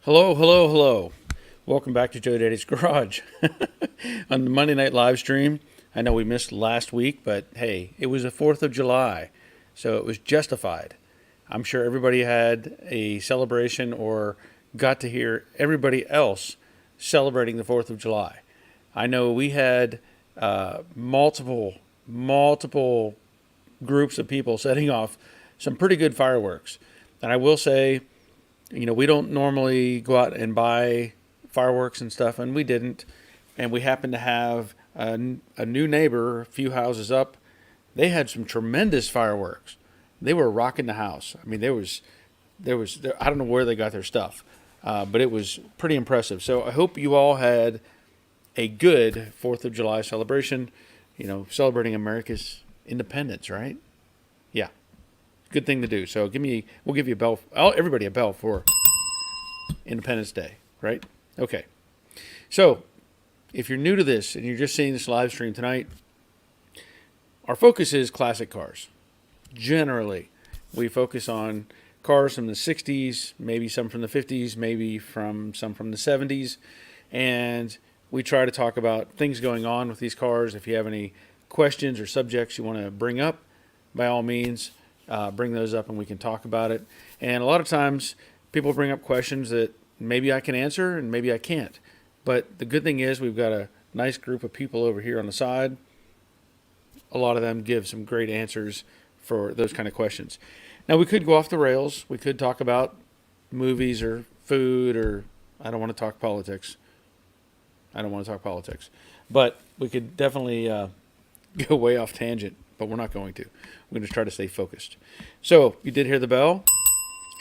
Hello, hello, hello. Welcome back to Joe Daddy's Garage. On the Monday night live stream, I know we missed last week, but hey, it was the 4th of July, so it was justified. I'm sure everybody had a celebration or got to hear everybody else celebrating the 4th of July. I know we had multiple groups of people setting off some pretty good fireworks. And I will say, we don't normally go out and buy fireworks and stuff, and we didn't. And we happened to have a new neighbor, a few houses up. They had some tremendous fireworks. They were rocking the house. I mean, I don't know where they got their stuff, but it was pretty impressive. So I hope you all had a good 4th of July celebration, celebrating America's independence, right? Yeah. Good thing to do. So we'll give you a bell, everybody a bell for Independence Day, right? Okay. So if you're new to this and you're just seeing this live stream tonight, our focus is classic cars. Generally, we focus on cars from the 60s, maybe some from the 50s, maybe some from the 70s, and we try to talk about things going on with these cars. If you have any questions or subjects you want to bring up, by all means, bring those up and we can talk about it. And a lot of times people bring up questions that maybe I can answer and maybe I can't. But the good thing is we've got a nice group of people over here on the side. A lot of them give some great answers for those kind of questions. Now, we could go off the rails. We could talk about movies or food, or I don't want to talk politics. But we could definitely go way off tangent, but we're not going to. We're going to try to stay focused. So you did hear the bell.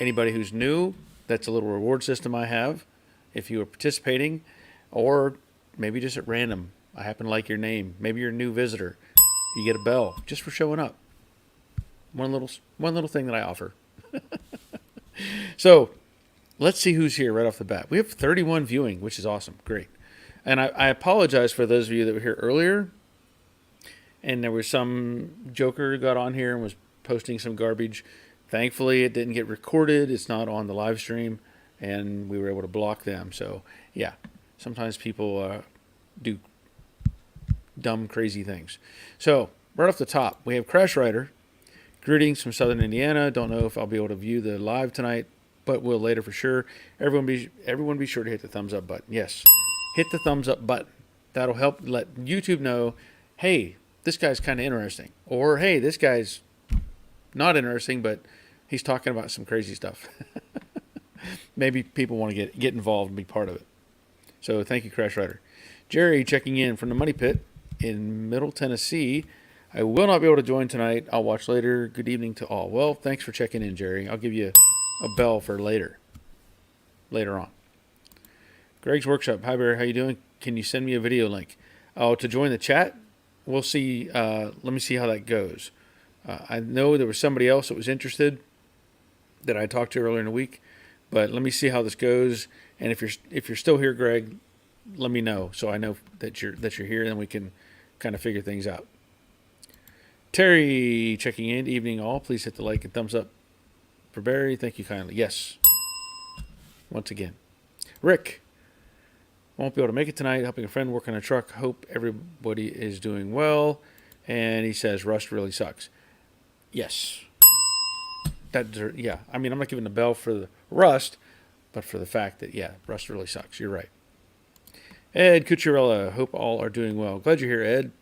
Anybody who's new, that's a little reward system I have. If you are participating, or maybe just at random, I happen to like your name. Maybe you're a new visitor. You get a bell just for showing up. One little thing that I offer. So let's see who's here right off the bat. We have 31 viewing, which is awesome. Great. And I apologize for those of you that were here earlier. And there was some joker who got on here and was posting some garbage. Thankfully, it didn't get recorded. It's not on the live stream, and we were able to block them. So, yeah, sometimes people do dumb, crazy things. So, right off the top, we have Crash Rider. Greetings from Southern Indiana. Don't know if I'll be able to view the live tonight, but we'll later for sure. Everyone be sure to hit the thumbs up button. Yes, hit the thumbs up button. That'll help let YouTube know, hey, this guy's kind of interesting. Or, hey, this guy's not interesting, but he's talking about some crazy stuff. Maybe people want to get involved and be part of it. So thank you, Crash Rider. Jerry checking in from the Money Pit in Middle Tennessee. I will not be able to join tonight. I'll watch later. Good evening to all. Well, thanks for checking in, Jerry. I'll give you a bell for later on. Greg's Workshop. Hi, Barry. How you doing? Can you send me a video link? Oh, to join the chat? We'll see. Let me see how that goes. I know there was somebody else that was interested that I talked to earlier in the week, but let me see how this goes. And if you're still here, Greg, let me know so I know that you're here, and then we can kind of figure things out. Terry checking in. Evening all. Please hit the like and thumbs up for Barry. Thank you kindly. Yes. Once again. Rick. Won't be able to make it tonight. Helping a friend work on a truck. Hope everybody is doing well. And he says rust really sucks. Yes. Yeah. I mean, I'm not giving the bell for the rust, but for the fact that, yeah, rust really sucks. You're right. Ed Cucciarella. Hope all are doing well. Glad you're here, Ed.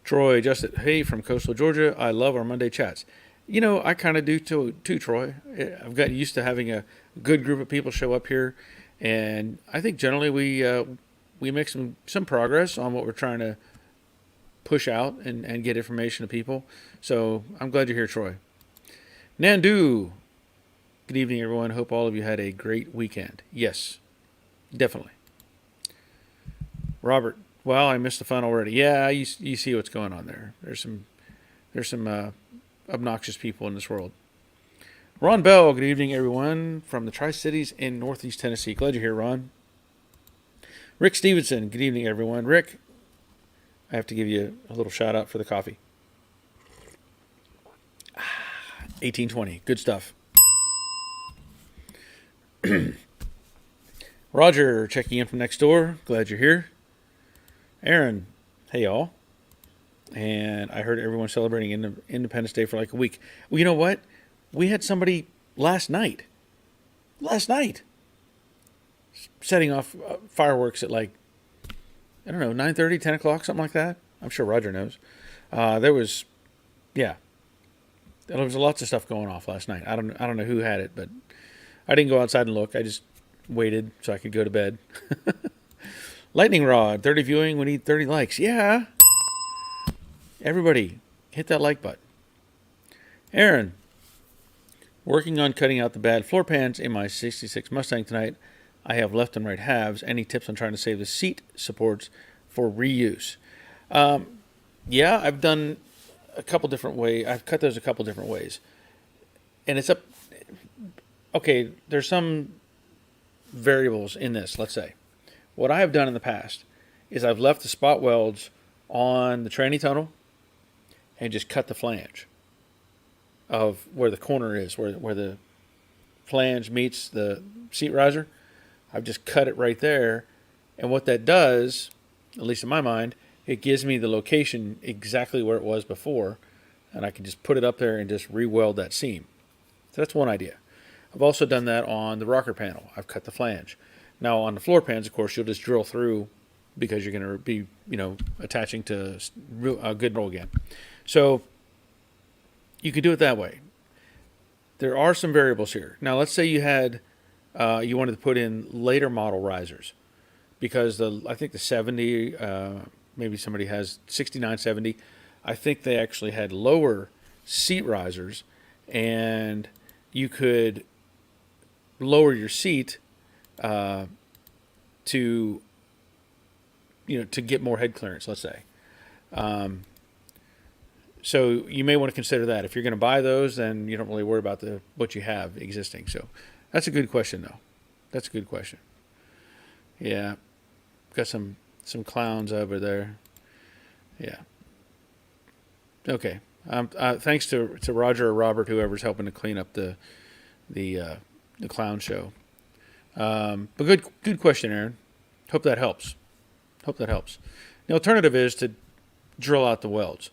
Troy Justin. Hey, from coastal Georgia. I love our Monday chats. I kind of do too, Troy. I've gotten used to having a good group of people show up here. And I think generally we make some progress on what we're trying to push out and get information to people. So I'm glad you're here, Troy. Nandu. Good evening, everyone. Hope all of you had a great weekend. Yes, definitely. Robert. Well, I missed the fun already. Yeah, you see what's going on there. There's some obnoxious people in this world. Ron Bell, good evening, everyone, from the Tri-Cities in Northeast Tennessee. Glad you're here, Ron. Rick Stevenson, good evening, everyone. Rick, I have to give you a little shout out for the coffee. 1820, good stuff. Roger checking in from next door. Glad you're here. Aaron, hey y'all. And I heard everyone celebrating Independence Day for like a week. Well, you know what? We had somebody last night, setting off fireworks at like, I don't know, 9:30, 10 o'clock, something like that. I'm sure Roger knows. There was lots of stuff going off last night. I don't know who had it, but I didn't go outside and look. I just waited so I could go to bed. Lightning Rod, 30 viewing, we need 30 likes. Yeah. Everybody, hit that like button. Aaron, working on cutting out the bad floor pans in my 66 Mustang tonight. I have left and right halves. Any tips on trying to save the seat supports for reuse? Yeah, I've done a couple different ways. I've cut those a couple different ways. And it's up. Okay, there's some variables in this, let's say. What I have done in the past is I've left the spot welds on the tranny tunnel and just cut the flange of where the corner is, where the flange meets the seat riser. I've just cut it right there. And what that does, at least in my mind, it gives me the location exactly where it was before. And I can just put it up there and just re-weld that seam. So that's one idea. I've also done that on the rocker panel. I've cut the flange. Now on the floor pans, of course, you'll just drill through because you're going to be, attaching to a good roll again. So you could do it that way. There are some variables here. Now let's say you wanted to put in later model risers, because I think the 70, maybe somebody has 69, 70. I think they actually had lower seat risers, and you could lower your seat to get more head clearance, let's say. So you may want to consider that. If you're going to buy those, then you don't really worry about what you have existing. So that's a good question, though. That's a good question. Yeah, got some clowns over there. Yeah. Okay. Thanks to Roger or Robert, whoever's helping to clean up the clown show. But good question, Aaron. Hope that helps. The alternative is to drill out the welds.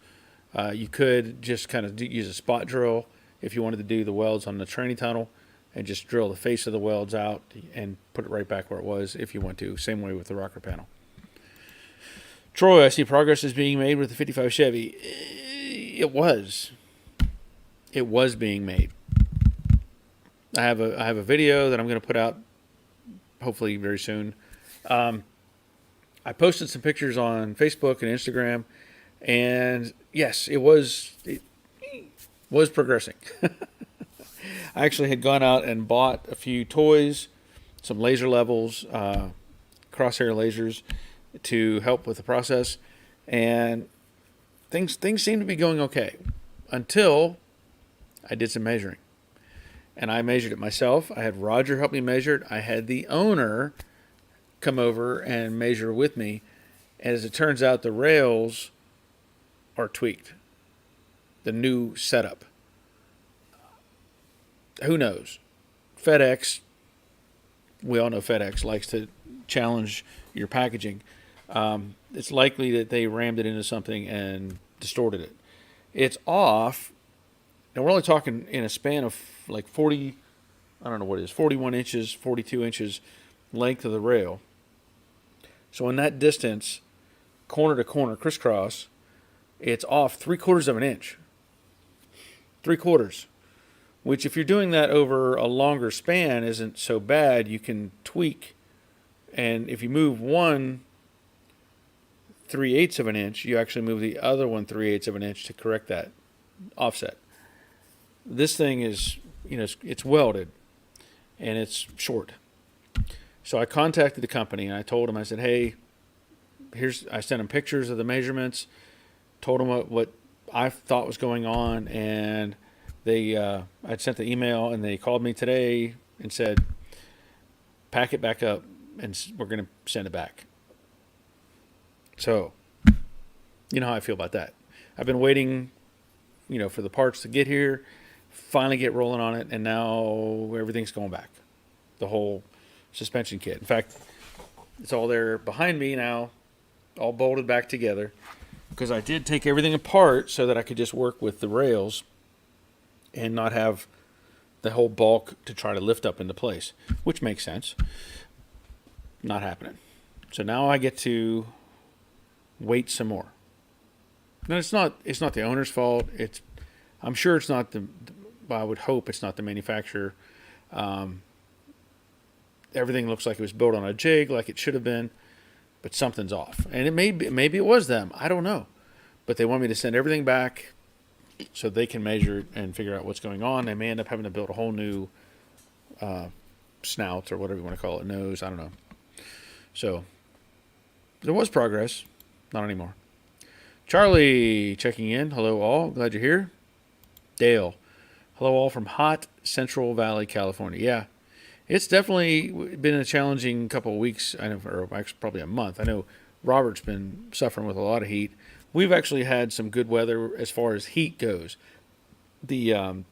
You could just kind of use a spot drill if you wanted to do the welds on the tranny tunnel, and just drill the face of the welds out and put it right back where it was if you want to. Same way with the rocker panel. Troy, I see progress is being made with the 55 Chevy. It was being made. I have a video that I'm going to put out hopefully very soon. I posted some pictures on Facebook and Instagram, and yes, it was progressing. I actually had gone out and bought a few toys, some laser levels, crosshair lasers, to help with the process, and things seemed to be going okay until I did some measuring. And I measured it myself. I had Roger help me measure it. I had the owner come over and measure with me. And as it turns out, the rails are tweaked. The new setup. Who knows? FedEx, we all know FedEx likes to challenge your packaging. It's likely that they rammed it into something and distorted it. It's off. And we're only talking in a span of like 40, I don't know what it is, 41 inches, 42 inches length of the rail. So in that distance, corner to corner, crisscross, it's off 3/4 of an inch. 3/4. Which if you're doing that over a longer span isn't so bad. You can tweak. And if you move one 3/8 of an inch, you actually move the other one 3/8 of an inch to correct that offset. This thing is, it's welded and it's short. So I contacted the company and I told them, I said, hey, I sent them pictures of the measurements, told them what I thought was going on, and I'd sent the email, and they called me today and said, pack it back up and we're going to send it back. So, you know how I feel about that. I've been waiting, for the parts to get here, finally get rolling on it, and now everything's going back. The whole suspension kit. In fact, it's all there behind me now, all bolted back together, because I did take everything apart so that I could just work with the rails and not have the whole bulk to try to lift up into place, which makes sense. Not happening. So now I get to wait some more. Now it's not the owner's fault. I'm sure it's not I would hope it's not the manufacturer. Everything looks like it was built on a jig, like it should have been, but something's off. And maybe it was them. I don't know. But they want me to send everything back so they can measure it and figure out what's going on. They may end up having to build a whole new snout or whatever you want to call it, nose. I don't know. So there was progress. Not anymore. Charlie checking in. Hello all. Glad you're here. Dale. Hello all from hot Central Valley, California. Yeah. It's definitely been a challenging couple of weeks, I know, or actually probably a month. I know Robert's been suffering with a lot of heat. We've actually had some good weather as far as heat goes. We had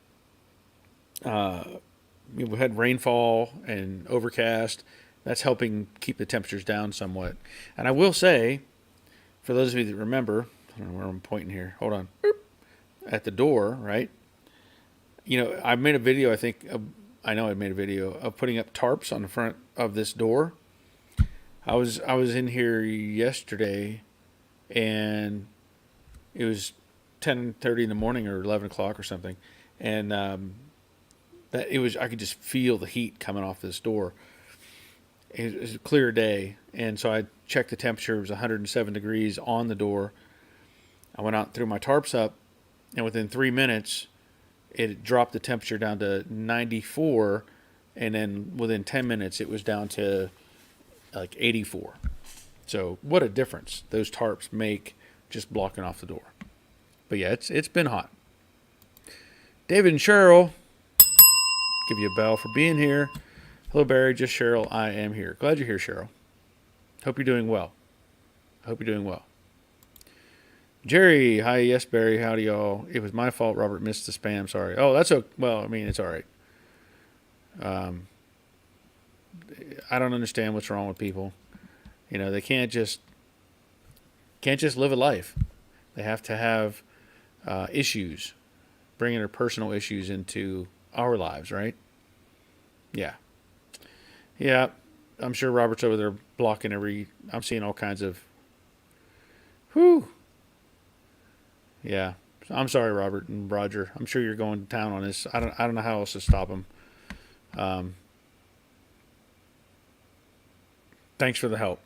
rainfall and overcast. That's helping keep the temperatures down somewhat. And I will say, for those of you that remember, I don't know where I'm pointing here. Hold on. At the door, right? You know, I made a video, I know I made a video of putting up tarps on the front of this door. I was in here yesterday, and it was 10:30 in the morning or 11 o'clock or something, and I could just feel the heat coming off this door. It was a clear day, and so I checked the temperature. It was 107 degrees on the door. I went out and threw my tarps up, and within 3 minutes, it dropped the temperature down to 94, and then within 10 minutes, it was down to like 84. So what a difference those tarps make just blocking off the door. But yeah, it's been hot. David and Cheryl, give you a bell for being here. Hello, Barry. Just Cheryl. I am here. Glad you're here, Cheryl. Hope you're doing well. Jerry, hi, yes, Barry, howdy, y'all. It was my fault. Robert missed the spam. Sorry. Oh, that's okay. Well, I mean, it's all right. I don't understand what's wrong with people. You know, they can't just live a life. They have to have issues, bringing their personal issues into our lives, right? Yeah. I'm sure Robert's over there blocking I'm seeing all kinds of. Whew. Yeah, I'm sorry, Robert and Roger. I'm sure you're going to town on this. I don't know how else to stop them. Thanks for the help.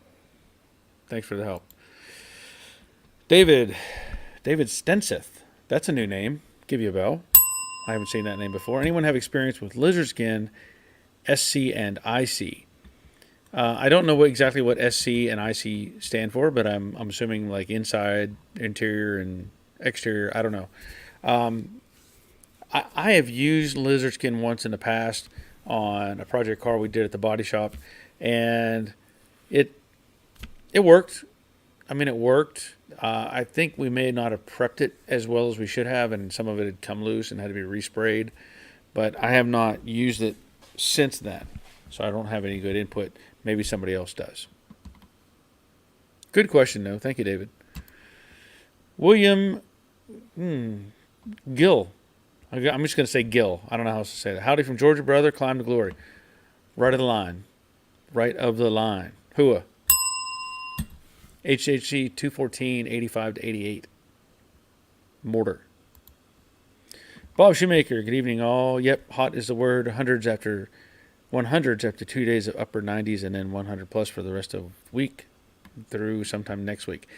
David Stenseth. That's a new name. Give you a bell. I haven't seen that name before. Anyone have experience with lizard skin, SC and IC? I don't know exactly what SC and IC stand for, but I'm assuming like inside, interior, and exterior. I don't know. I have used lizard skin once in the past on a project car we did at the body shop, and it worked. I mean, it worked. I think we may not have prepped it as well as we should have, and some of it had come loose and had to be resprayed. But I have not used it since then, so I don't have any good input. Maybe somebody else does. Good question, though. Thank you, David. William Gill. I'm just going to say Gill. I don't know how else to say that. Howdy from Georgia, brother. Climb to glory. Right of the line. Hua. HHC 214, 85 to 88. Mortar. Bob Shoemaker. Good evening, all. Yep, hot is the word. 100s after 2 days of upper 90s, and then 100 plus for the rest of the week through sometime next week.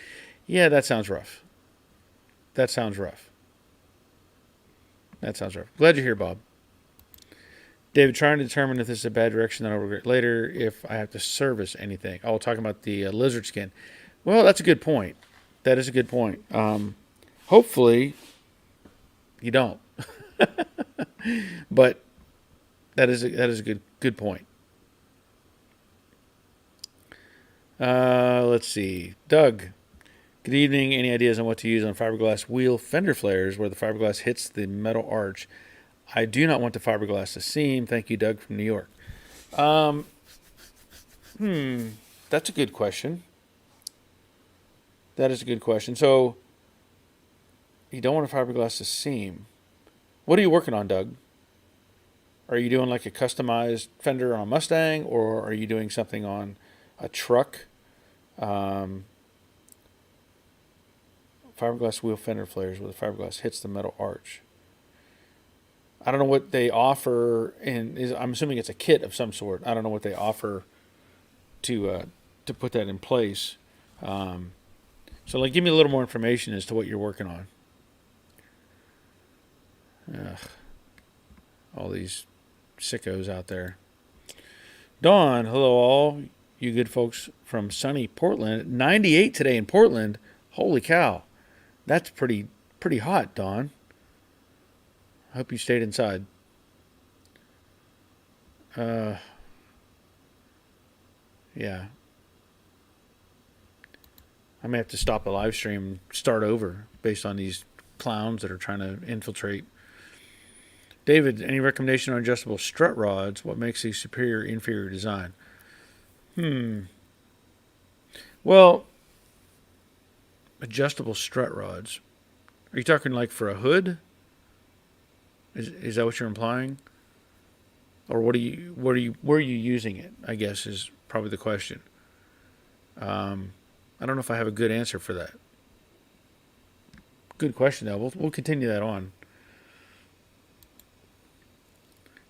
Yeah, that sounds rough. Glad you're here, Bob. David, trying to determine if this is a bad direction that I'll regret later if I have to service anything. Oh, talking about the lizard skin. Well, that's a good point. That is a good point. Hopefully, you don't. But that is a good point. Let's see. Doug, good evening. Any ideas on what to use on fiberglass wheel fender flares where the fiberglass hits the metal arch? I do not want the fiberglass to seam. Thank you, Doug from New York. That's a good question. That is a good question. So you don't want a fiberglass to seam. What are you working on, Doug? Are you doing like a customized fender on a Mustang, or are you doing something on a truck? Um, Fiberglass wheel fender flares where the fiberglass hits the metal arch. I don't know what they offer, and I'm assuming it's a kit of some sort. I don't know what they offer to put that in place. Um, so, like, give me a little more information as to what you're working on. Ugh, all these sickos out there. Dawn, hello all you good folks from sunny Portland. 98 today in Portland. Holy cow, that's pretty hot, Dawn. I hope you stayed inside. Yeah. I may have to stop the live stream and start over based on these clowns that are trying to infiltrate. David, any recommendation on adjustable strut rods? What makes a superior inferior design? Well, adjustable strut rods. Are you talking like for a hood? Is that what you're implying? Or where are you using it? I guess is probably the question. I don't know if I have a good answer for that. Good question though. We'll continue that on.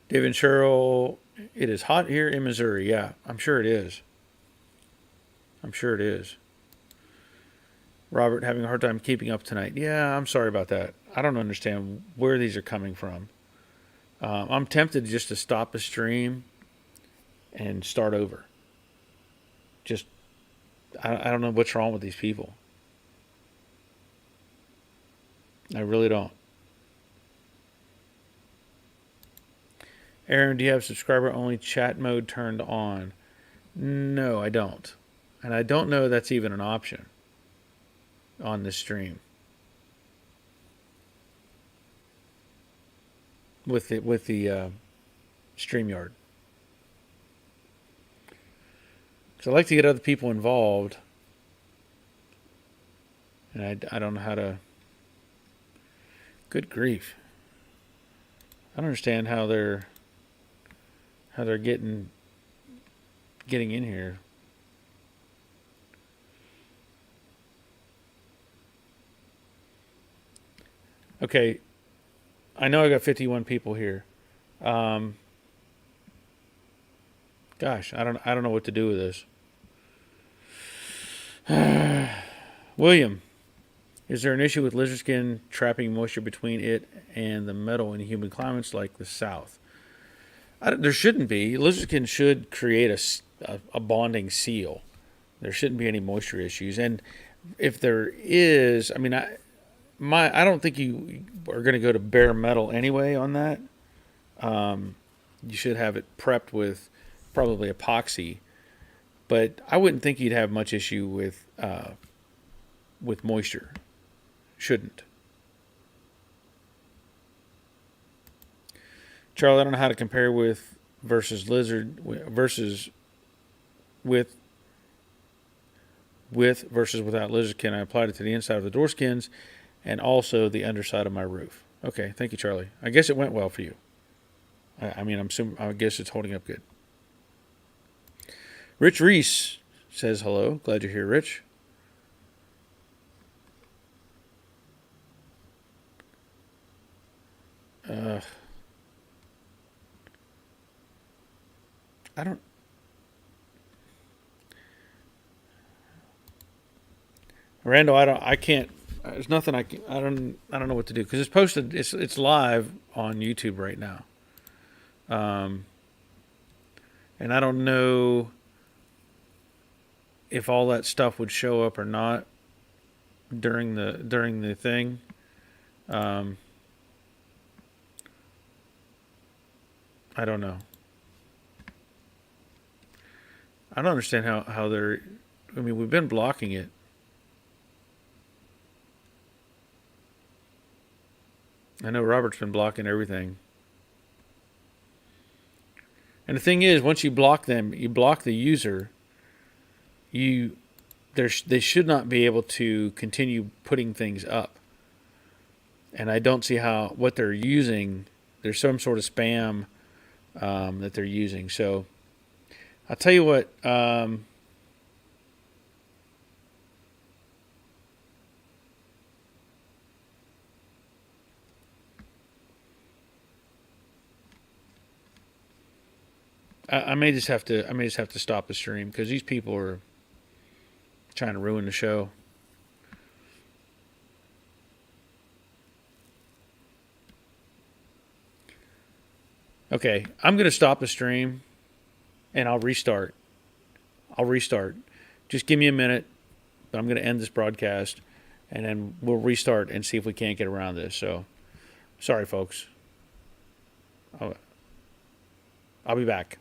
David and Cheryl, it is hot here in Missouri. Yeah, I'm sure it is. I'm sure it is. Robert, having a hard time keeping up tonight. Yeah, I'm sorry about that. I don't understand where these are coming from. I'm tempted just to stop the stream and start over. Just, I don't know what's wrong with these people. I really don't. Aaron, do you have subscriber only chat mode turned on? No, I don't. And I don't know that's even an option on this stream. With the StreamYard. So I like to get other people involved. And I don't know how to. Good grief. I don't understand how they're getting in here. Okay, I know I got 51 people here. Gosh, I don't know what to do with this. William, is there an issue with lizard skin trapping moisture between it and the metal in humid climates like the South? There shouldn't be. Lizard skin should create a bonding seal. There shouldn't be any moisture issues. And if there is, I mean, I don't think you are going to go to bare metal anyway on that. You should have it prepped with probably epoxy, but I wouldn't think you'd have much issue with moisture. Shouldn't. Charlie, I don't know how to compare with versus lizard versus with versus without lizard skin. I applied it to the inside of the door skins and also the underside of my roof. Okay, thank you, Charlie. I guess it went well for you. I guess it's holding up good. Rich Reese says hello. Glad you're here, Rich. Randall, I can't. There's nothing I don't know what to do because it's posted. It's live on YouTube right now. And I don't know if all that stuff would show up or not during the thing. I don't know. I don't understand how they're. I mean, we've been blocking it. I know Robert's been blocking everything. And the thing is, once you block them, you block the user, you they should not be able to continue putting things up. And I don't see how what they're using. There's some sort of spam that they're using. So I'll tell you what. I may just have to. I may just have to stop the stream because these people are trying to ruin the show. Okay, I'm going to stop the stream and I'll restart. I'll restart. Just give me a minute. But I'm going to end this broadcast and then we'll restart and see if we can't get around this. So, sorry, folks. I'll be back.